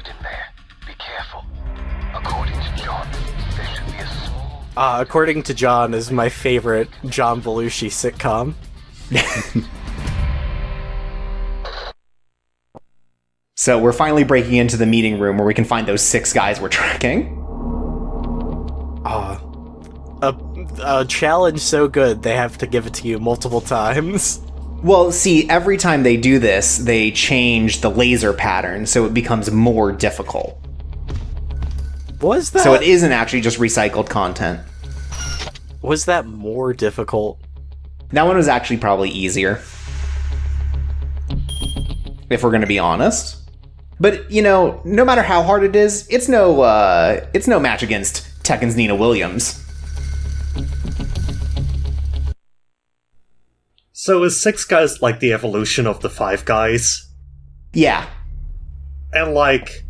secret in there. Be careful. According to John, there should be a small... According to John is my favorite John Belushi sitcom. So we're finally breaking into the meeting room where we can find those 6 guys we're tracking. A challenge so good, they have to give it to you multiple times. Well, see, every time they do this, they change the laser pattern, so it becomes more difficult. Was that... So it isn't actually just recycled content. Was that more difficult? That one was actually probably easier. If we're gonna be honest. But, you know, no matter how hard it is, it's no match against Tekken's Nina Williams. So is 6 guys like the evolution of the 5 guys? Yeah. And like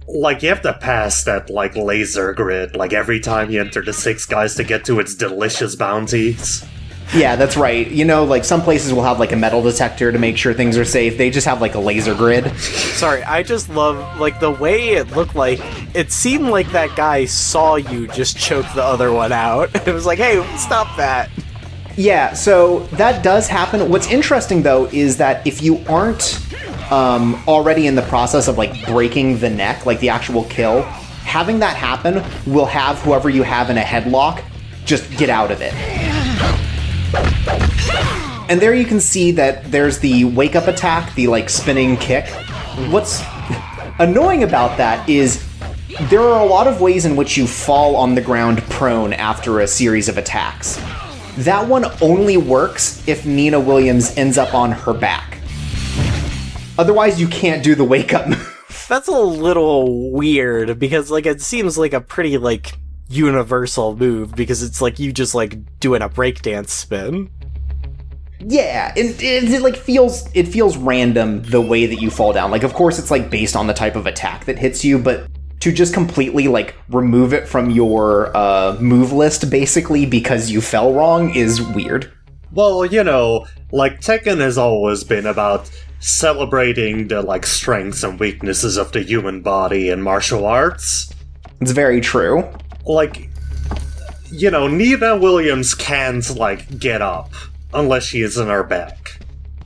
you have to pass that, like, laser grid, like, every time you enter the 6 guys to get to its delicious bounties. Yeah, that's right. You know, like, some places will have, like, a metal detector to make sure things are safe. They just have, like, a laser grid. Sorry, I just love, like, the way it looked like... It seemed like that guy saw you just choke the other one out. It was like, hey, stop that. Yeah, so that does happen. What's interesting, though, is that if you aren't already in the process of, like, breaking the neck, like the actual kill, having that happen will have whoever you have in a headlock just get out of it. And there you can see that there's the wake-up attack, the, like, spinning kick. What's annoying about that is there are a lot of ways in which you fall on the ground prone after a series of attacks. That one only works if Nina Williams ends up on her back. Otherwise, you can't do the wake-up move. That's a little weird, because, like, it seems like a pretty, like, universal move, because it's like you just, like, doing a breakdance spin. Yeah, it like feels random the way that you fall down. Like, of course, it's, like, based on the type of attack that hits you, but to just completely, like, remove it from your move list, basically, because you fell wrong is weird. Well, you know, like, Tekken has always been about celebrating the, like, strengths and weaknesses of the human body in martial arts. It's very true. Like, you know, Nina Williams can't, like, get up unless she is on her back.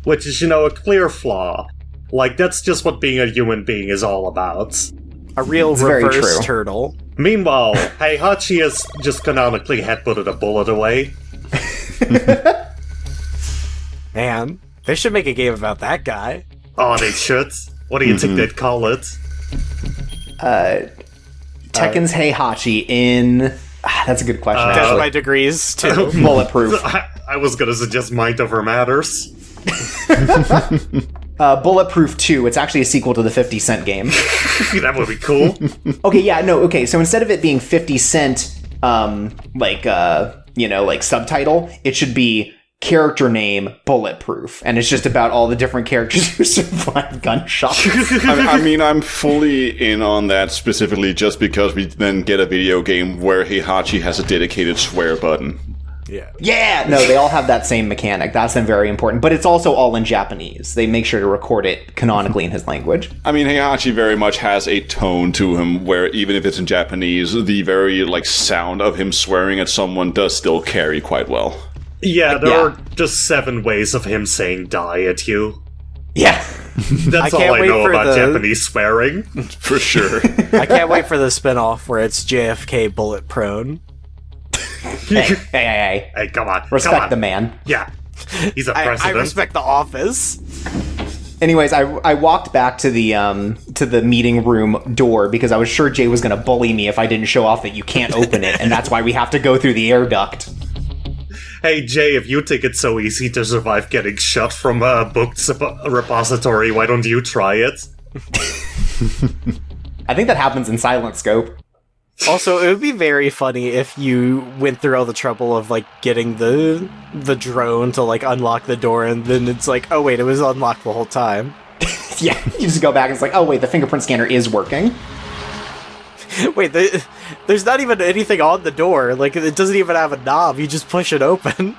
Which is, you know, a clear flaw. Like, that's just what being a human being is all about. A real It's very reverse true. turtle. Meanwhile, Heihachi has just canonically headbutted a bullet away. Man, they should make a game about that guy. Oh, they should. What do you think they'd call it? Tekken's Heihachi in... that's a good question, Death actually. by Degrees, too. Bulletproof. I was gonna suggest Mind Over Matters. Bulletproof 2. It's actually a sequel to the 50 Cent game. That would be cool. Okay, yeah, no, okay, so instead of it being 50 Cent, like subtitle, it should be character name Bulletproof, and it's just about all the different characters who survive gunshots. I mean, I'm fully in on that specifically just because we then get a video game where Heihachi has a dedicated swear button. Yeah. Yeah! No, they all have that same mechanic. That's very important. But it's also all in Japanese. They make sure to record it canonically in his language. I mean, Heihachi very much has a tone to him where even if it's in Japanese, the very, like, sound of him swearing at someone does still carry quite well. Yeah, there are just 7 ways of him saying die at you. Yeah. That's all I know about Japanese swearing. For sure. I can't wait for the spin-off where it's JFK bullet prone. Hey, Hey, come on. respect the man. Yeah. He's a I president. respect the office. Anyways, I walked back to the meeting room door because I was sure Jay was going to bully me if I didn't show off that you can't open it, and that's why we have to go through the air duct. Hey, Jay, if you think it's so easy to survive getting shot from a booked repository, why don't you try it? I think that happens in Silent Scope. Also, it would be very funny if you went through all the trouble of, like, getting the drone to, like, unlock the door, and then it's like, oh wait, it was unlocked the whole time. Yeah, you just go back and it's like, oh wait, the fingerprint scanner is working. Wait, there's not even anything on the door. Like, it doesn't even have a knob. You just push it open.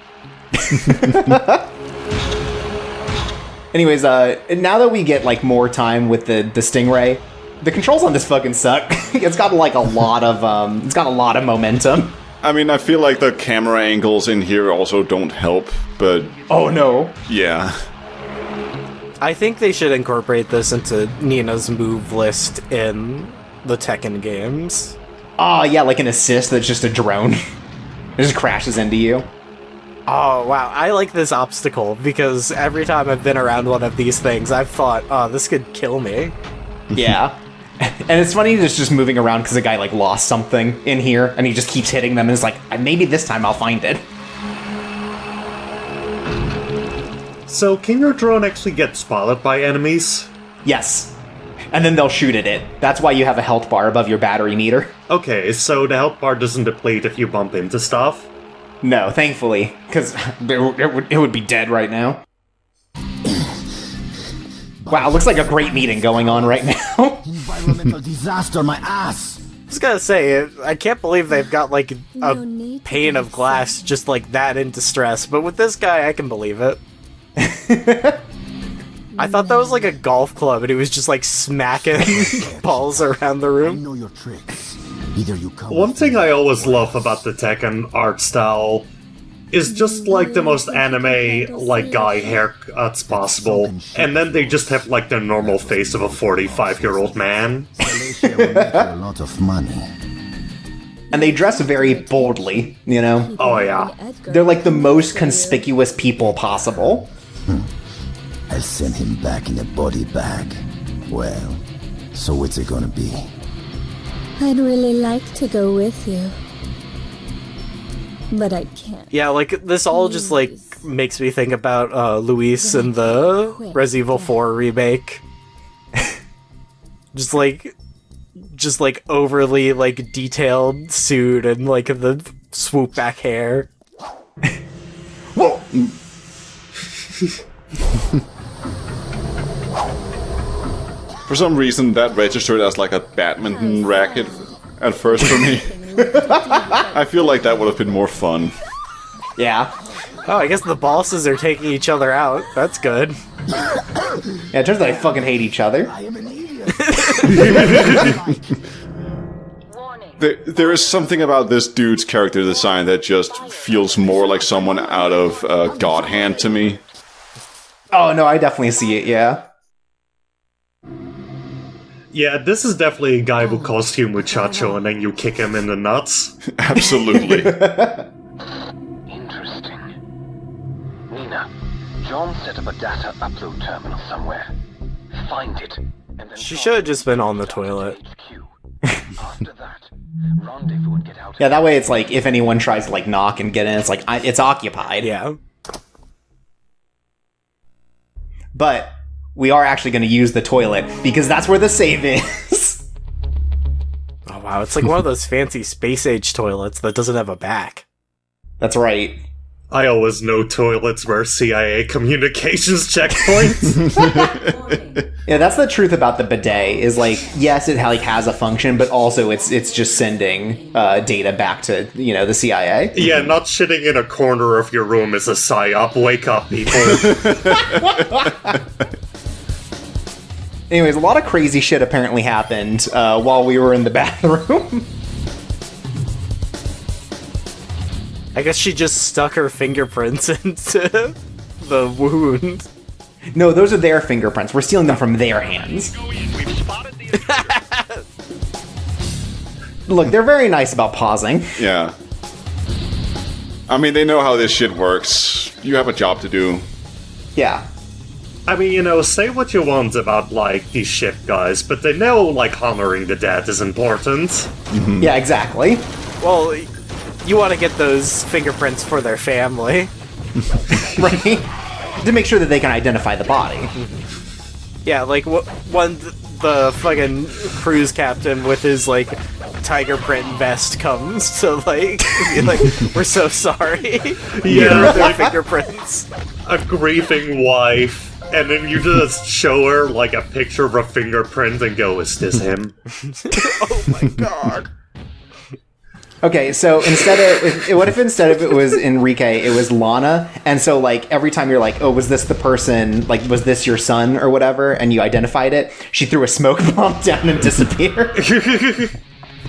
Anyways, now that we get like more time with the Stingray, the controls on this fucking suck. It's got like a lot of momentum. I mean, I feel like the camera angles in here also don't help, but Oh no. yeah. I think they should incorporate this into Nina's move list in the Tekken games. Oh yeah, like an assist that's just a drone. It just crashes into you. Oh, wow. I like this obstacle because every time I've been around one of these things, I've thought, oh, this could kill me. Yeah. And it's funny just moving around because a guy like lost something in here and he just keeps hitting them and it's like, maybe this time I'll find it. So, can your drone actually get spotted by enemies? Yes. And then they'll shoot at it. That's why you have a health bar above your battery meter. Okay, so the health bar doesn't deplete if you bump into stuff? No, thankfully, because it would be dead right now. Wow, looks like a great meeting going on right now. Environmental disaster, my ass! I was gonna say, I can't believe they've got, like, a pane of glass just like that in distress, but with this guy, I can believe it. I thought that was like a golf club, and he was just, like, smacking balls around the I room. know your tricks. Either you come One with thing me I always love about the Tekken art style is just like the most anime like guy haircuts possible, and then they just have like the normal face of a 45-year-old man. Malaysia will make you a lot of money. And they dress very boldly, you know? Oh yeah. They're like the most conspicuous people possible. I'll send him back in a body bag. Well, so what's it gonna be? I'd really like to go with you. But I can't. Yeah, like, this all just, like, makes me think about Luis in the Resident Evil 4 remake. just like overly, like, detailed suit and, like, the swoop back hair. Whoa! For some reason, that registered as like a badminton racket at first for me. I feel like that would have been more fun. Yeah. Oh, I guess the bosses are taking each other out. That's good. Yeah, it turns out they fucking hate each other. I am an idiot. There is something about this dude's character design that just feels more like someone out of God Hand to me. Oh no, I definitely see it, yeah. Yeah, this is definitely a guy who costume muchacho and then you kick him in the nuts. Absolutely. Interesting. Nina, John set up a data upload terminal somewhere. Find it, and then She should have just been on the toilet. HQ. After that, rendezvous and get out. Yeah, that way it's like, if anyone tries to like knock and get in, it's like, it's occupied. Yeah. But we are actually going to use the toilet, because that's where the save is. Oh, wow. It's like one of those fancy space-age toilets that doesn't have a back. That's right. I always know toilets were CIA communications checkpoints. Yeah, that's the truth about the bidet, is like, yes, it like has a function, but also it's just sending data back to, the CIA. Yeah, not shitting in a corner of your room is a psyop. Wake up, people. Anyways, a lot of crazy shit apparently happened while we were in the bathroom. I guess she just stuck her fingerprints into the wound. No, those are their fingerprints. We're stealing them from their hands. Look, they're very nice about pausing. Yeah. I mean, they know how this shit works. You have a job to do. Yeah. I mean, say what you want about, like, these ship guys, but they know, like, honoring the dead is important. Yeah, exactly. Well, you want to get those fingerprints for their family. Right? To make sure that they can identify the body. Yeah, like, when the fucking cruise captain with his, like, tiger print vest comes to, like, be like, we're so sorry. Yeah, their like fingerprints. a grieving wife, and then you just show her, like, a picture of a fingerprint and go, is this him? Oh my god. Okay, so what if instead of it was Enrique, it was Lana, and so like every time you're like, oh, was this the person? Like, was this your son or whatever? And you identified it, she threw a smoke bomb down and disappeared.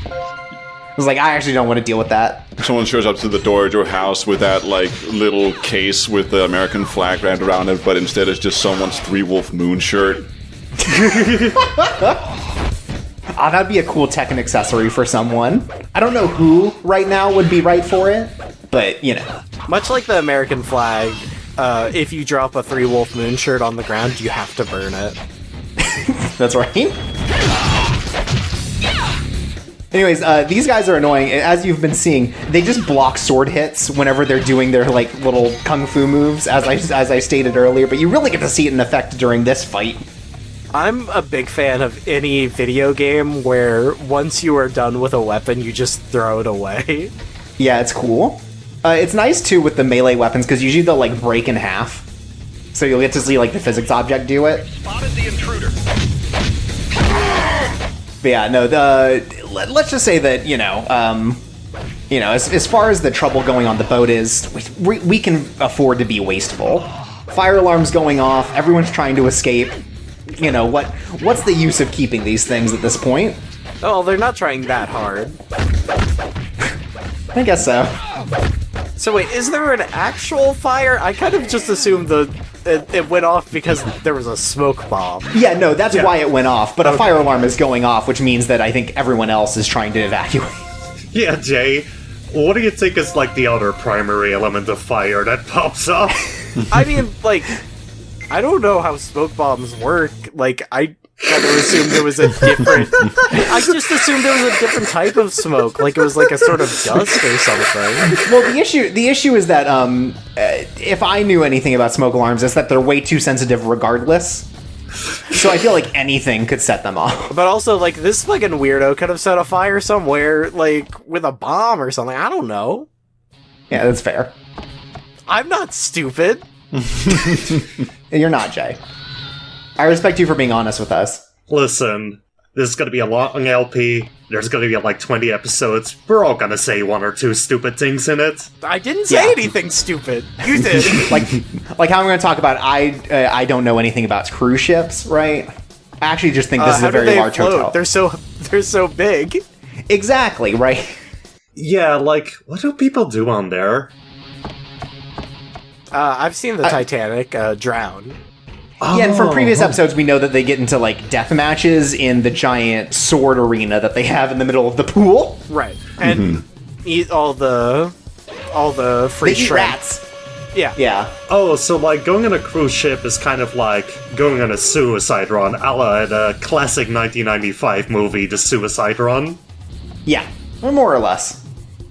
I was like, I actually don't want to deal with that. Someone shows up to the door of your house with that, like, little case with the American flag wrapped around it, but instead it's just someone's Three Wolf Moon shirt. Oh, that'd be a cool Tekken accessory for someone. I don't know who right now would be right for it, but, you know. Much like the American flag, if you drop a Three Wolf Moon shirt on the ground, you have to burn it. That's right. Anyways, these guys are annoying. As you've been seeing, they just block sword hits whenever they're doing their, like, little kung fu moves, as I stated earlier, but you really get to see it in effect during this fight. I'm a big fan of any video game where once you are done with a weapon, you just throw it away. Yeah, it's cool. It's nice, too, with the melee weapons, because usually they'll, like, break in half. So you'll get to see, like, the physics object do it. Spotted the intruder. But yeah, no, let's just say that, as far as the trouble going on the boat is, we can afford to be wasteful. Fire alarms going off, everyone's trying to escape. You know, what's the use of keeping these things at this point? Oh, they're not trying that hard. I guess so. So wait, is there an actual fire? I kind of just assumed it went off because there was a smoke bomb. Yeah, no, that's why it went off, but a fire alarm is going off, which means that I think everyone else is trying to evacuate. Yeah, Jay, what do you think is, like, the other primary element of fire that pops up? I mean, like, I don't know how smoke bombs work. Like, I kind of assumed it was a different... I just assumed it was a different type of smoke. Like, it was like a sort of dust or something. Well, the issue is that, if I knew anything about smoke alarms, it's that they're way too sensitive regardless. So I feel like anything could set them off. But also, like, this fucking weirdo could have set a fire somewhere, like, with a bomb or something. I don't know. Yeah, that's fair. I'm not stupid. You're not, Jay. I respect you for being honest with us. Listen, this is gonna be a long LP. There's gonna be like 20 episodes. We're all gonna say one or two stupid things in it. I didn't say anything stupid. You did. like how I'm going to talk about. I don't know anything about cruise ships, right? I actually just think this is a very large hotel. They're so big. Exactly, right? Yeah, like, what do people do on there? I've seen the Titanic drown. Yeah, and from previous episodes, we know that they get into, like, death matches in the giant sword arena that they have in the middle of the pool. Right. And eat all the free They eat shrimp. rats. Yeah. Yeah. Oh, so, like, going on a cruise ship is kind of like going on a suicide run, a la the classic 1995 movie, The Suicide Run. Yeah. Or more or less.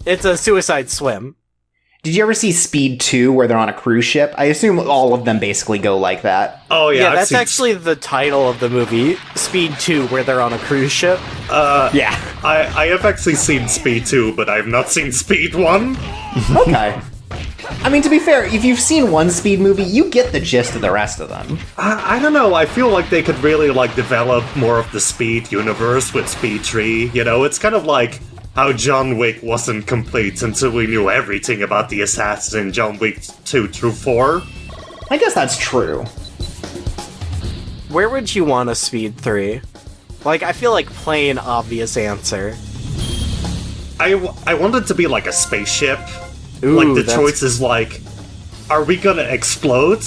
It's a suicide swim. Did you ever see Speed 2 where they're on a cruise ship? I assume all of them basically go like that. Oh, yeah. Yeah, I've that's seen actually the title of the movie, Speed 2, where they're on a cruise ship. Yeah. I have actually seen Speed 2, but I have not seen Speed 1. Okay. I mean, to be fair, if you've seen one Speed movie, you get the gist of the rest of them. I don't know, I feel like they could really, like, develop more of the Speed universe with Speed 3. You know, it's kind of like how John Wick wasn't complete until we knew everything about the assassins in John Wick 2 through 4. I guess that's true. Where would you want a Speed 3? Like, I feel like plain obvious answer. I want it to be like a spaceship. Ooh, like, the that's- choice is like, are we gonna explode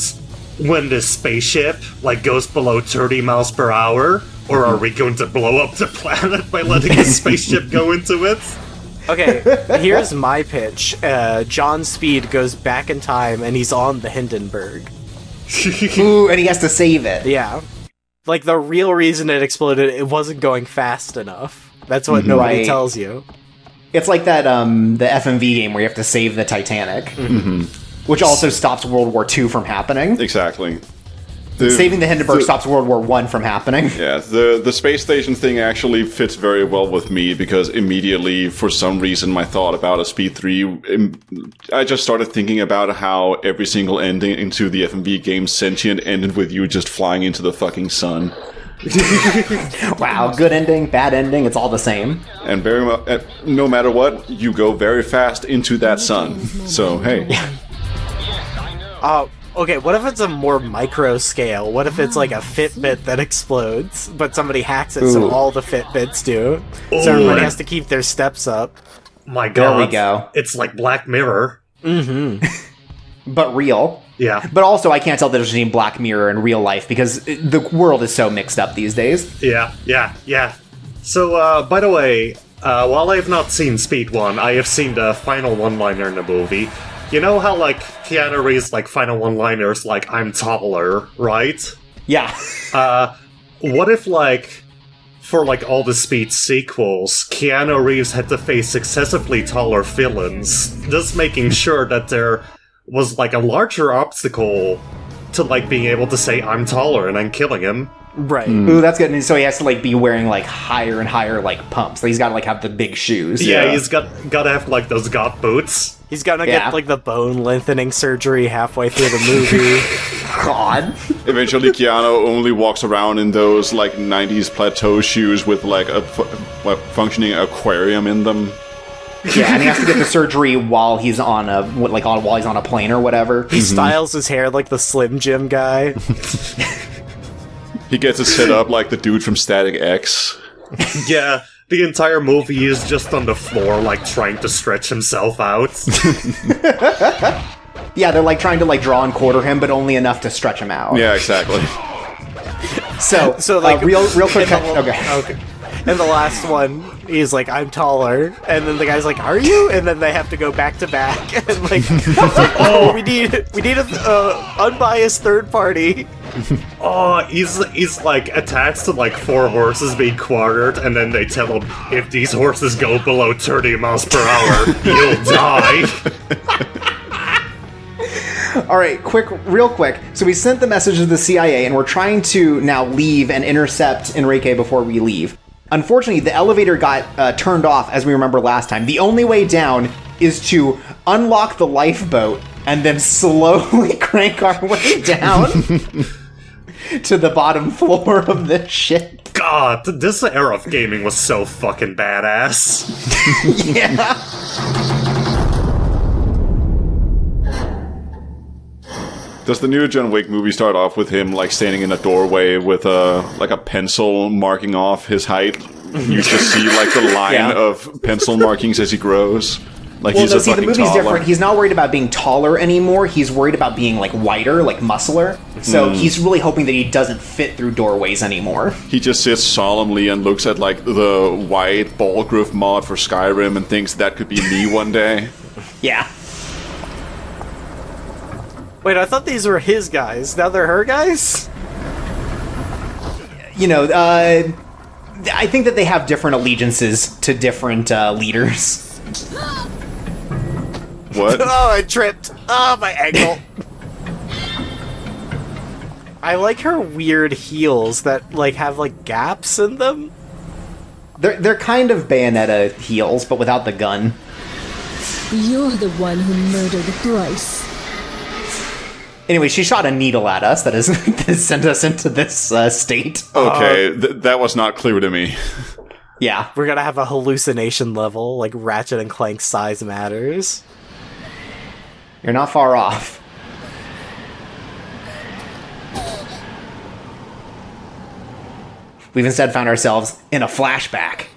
when the spaceship, like, goes below 30 miles per hour? Or are we going to blow up the planet by letting a spaceship go into it? Okay, here's my pitch. John Speed goes back in time and he's on the Hindenburg. Ooh, and he has to save it. Yeah. Like, the real reason it exploded, it wasn't going fast enough. That's what nobody Right. tells you. It's like that, the FMV game where you have to save the Titanic. Which also stops World War II from happening. Exactly. Saving the Hindenburg stops World War I from happening. Yeah, the space station thing actually fits very well with me because immediately, for some reason, my thought about a Speed 3, I just started thinking about how every single ending into the FMV game Sentient ended with you just flying into the fucking sun. Wow, good ending, bad ending, it's all the same. And no matter what, you go very fast into that sun. So, hey. Okay, what if it's a more micro scale? What if it's like a Fitbit that explodes, but somebody hacks it so all the Fitbits do? So everybody has to keep their steps up. My god. There we go. It's like Black Mirror. But real. Yeah. But also, I can't tell the difference between Black Mirror and real life because the world is so mixed up these days. Yeah. So, by the way, while I have not seen Speed 1, I have seen the final one-liner in the movie. You know how, like, Keanu Reeves' like final one-liners, like, I'm taller, right? Yeah. What if, like, for, like, all the Speed sequels, Keanu Reeves had to face successively taller villains, just making sure that there was, like, a larger obstacle to, like, being able to say, I'm taller, and then killing him. Right. Ooh, that's good. And so he has to, like, be wearing, like, higher and higher, like, pumps. So he's got to, like, have the big shoes. Yeah, he's gotta have, like, those god boots. He's gonna get, like, the bone lengthening surgery halfway through the movie. God. Eventually, Keanu only walks around in those, like, 90s plateau shoes with, like, a functioning aquarium in them. Yeah, and he has to get the surgery while he's on while he's on a plane or whatever. He styles his hair like the Slim Jim guy. He gets it set up like the dude from Static X. Yeah, the entire movie is just on the floor, like, trying to stretch himself out. Yeah, they're, like, trying to, like, draw and quarter him, but only enough to stretch him out. Yeah, exactly. So like, real quick... Okay. And the last one, he's like, I'm taller. And then the guy's like, are you? And then they have to go back to back. And like, oh, we need a unbiased third party. Oh, he's like attached to like 4 horses being quartered, and then they tell him, if these horses go below 30 miles per hour, you'll die. Alright, real quick. So we sent the message to the CIA, and we're trying to now leave and intercept Enrique before we leave. Unfortunately, the elevator got turned off, as we remember last time. The only way down is to unlock the lifeboat and then slowly crank our way down to the bottom floor of this ship. God, this era of gaming was so fucking badass. Yeah. Does the new John Wick movie start off with him like standing in a doorway with a pencil marking off his height? You just see like the line of pencil markings as he grows. Like Well, he's no, a see, the fucking movie's toddler. different. He's not worried about being taller anymore. He's worried about being, like, wider, like, muscular. So he's really hoping that he doesn't fit through doorways anymore. He just sits solemnly and looks at like the white ball groove mod for Skyrim and thinks that could be me one day. Yeah. Wait, I thought these were his guys. Now they're her guys? You know, I think that they have different allegiances to different leaders. What? Oh, I tripped. Oh, my ankle. I like her weird heels that, like, have, like, gaps in them. They're kind of Bayonetta heels, but without the gun. You're the one who murdered Bryce. Anyway, she shot a needle at us that sent us into this state. Okay, that was not clear to me. Yeah. We're gonna have a hallucination level, like Ratchet and Clank size matters. You're not far off. We've instead found ourselves in a flashback.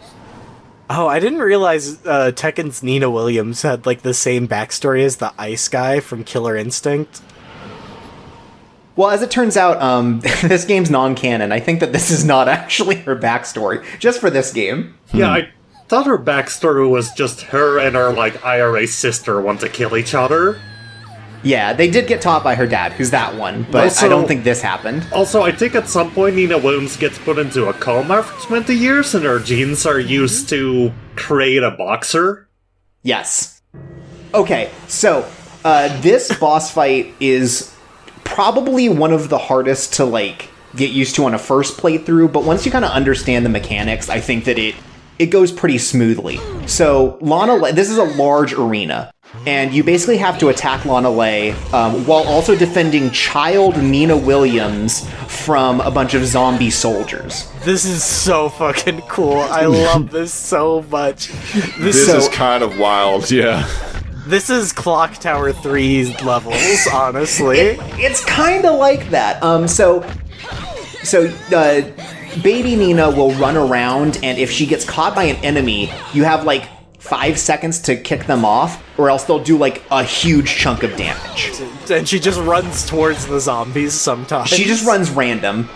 Oh, I didn't realize Tekken's Nina Williams had, like, the same backstory as the ice guy from Killer Instinct. Well, as it turns out, this game's non-canon. I think that this is not actually her backstory, just for this game. Yeah, I thought her backstory was just her and her, like, IRA sister want to kill each other. Yeah, they did get taught by her dad, who's that one, but Also- I don't think this happened. Also, I think at some point Nina Williams gets put into a coma for 20 years and her genes are used to create a boxer. Yes. Okay, so this boss fight is probably one of the hardest to, like, get used to on a first playthrough, but once you kind of understand the mechanics, I think that it goes pretty smoothly. So, this is a large arena. And you basically have to attack Lana Ley while also defending child Nina Williams from a bunch of zombie soldiers. This is so fucking cool. I love this so much. This is kind of wild, yeah. This is Clock Tower 3 levels, honestly. It's kind of like that. Baby Nina will run around, and if she gets caught by an enemy, you have like 5 seconds to kick them off, or else they'll do like a huge chunk of damage. And she just runs towards the zombies sometimes. She just runs random.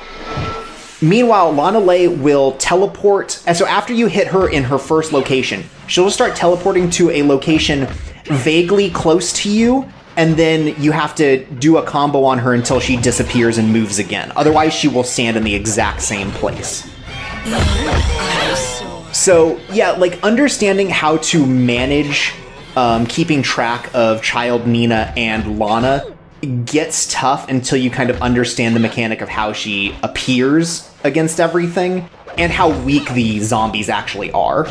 Meanwhile, Lana Ley will teleport, and so after you hit her in her first location, she'll start teleporting to a location vaguely close to you, and then you have to do a combo on her until she disappears and moves again. Otherwise, she will stand in the exact same place. So, yeah, like, understanding how to manage keeping track of child Nina and Lana gets tough until you kind of understand the mechanic of how she appears against everything and how weak the zombies actually are.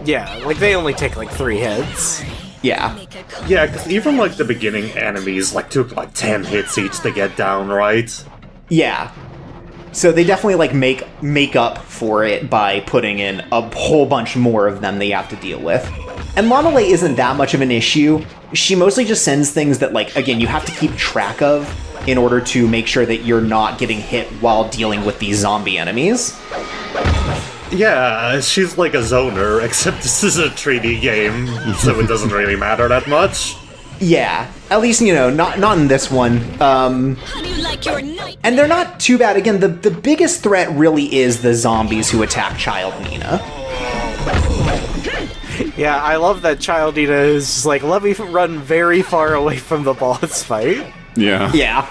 Yeah, like, they only take, like, 3 hits. Yeah. Yeah, because even, like, the beginning enemies, like, took, like, 10 hits each to get down, right? Yeah. So they definitely, like, make up for it by putting in a whole bunch more of them that you have to deal with. And Lana Ley isn't that much of an issue. She mostly just sends things that, like, again, you have to keep track of in order to make sure that you're not getting hit while dealing with these zombie enemies. Yeah, she's like a zoner, except this is a 3D game, so it doesn't really matter that much. Yeah, at least, you know, not in this one. How do you like your night? And they're not too bad. Again, the biggest threat really is the zombies who attack child Nina. Yeah, I love that child Nina is just like, let me run very far away from the boss fight. Yeah. Yeah.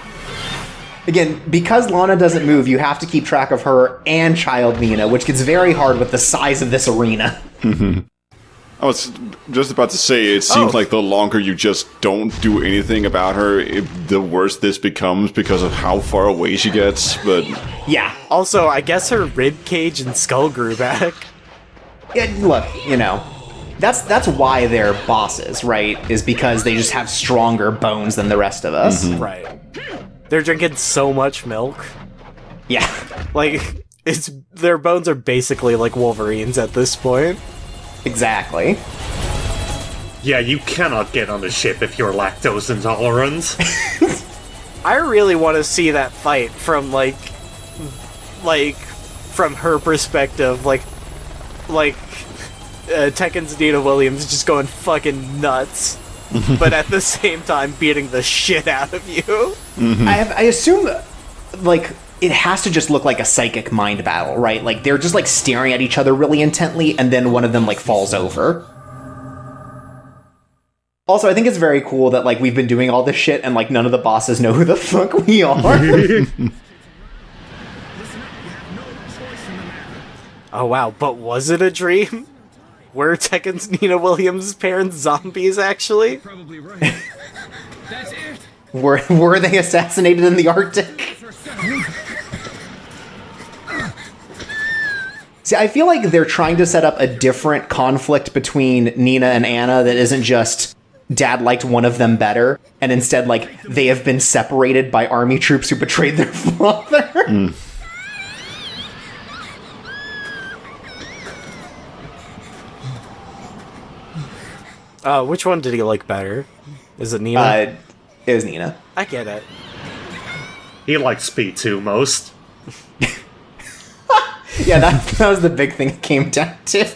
Again, because Lana doesn't move, you have to keep track of her and child Nina, which gets very hard with the size of this arena. I was just about to say, it seems like the longer you just don't do anything about her, the worse this becomes because of how far away she gets, but... Yeah. Also, I guess her rib cage and skull grew back. Yeah, look, you know, that's why they're bosses, right? Is because they just have stronger bones than the rest of us. Right. They're drinking so much milk. Yeah. Like, their bones are basically like Wolverine's at this point. Exactly. Yeah, you cannot get on the ship if you're lactose intolerant. I really want to see that fight from, like, from her perspective, like, Tekken's Nina Williams just going fucking nuts, but at the same time beating the shit out of you. I assume, like, it has to just look like a psychic mind battle, right? Like, they're just, like, staring at each other really intently, and then one of them, like, falls over. Also, I think it's very cool that, like, we've been doing all this shit, and, like, none of the bosses know who the fuck we are. Oh, wow, but was it a dream? Were Tekken's Nina Williams' parents zombies, actually? Probably right. That's it. Were they assassinated in the Arctic? See, I feel like they're trying to set up a different conflict between Nina and Anna that isn't just Dad liked one of them better, and instead, like, they have been separated by army troops who betrayed their father. Which one did he like better? Is it Nina? It was Nina. I get it. He likes Speed 2 most. Yeah, that was the big thing it came down to.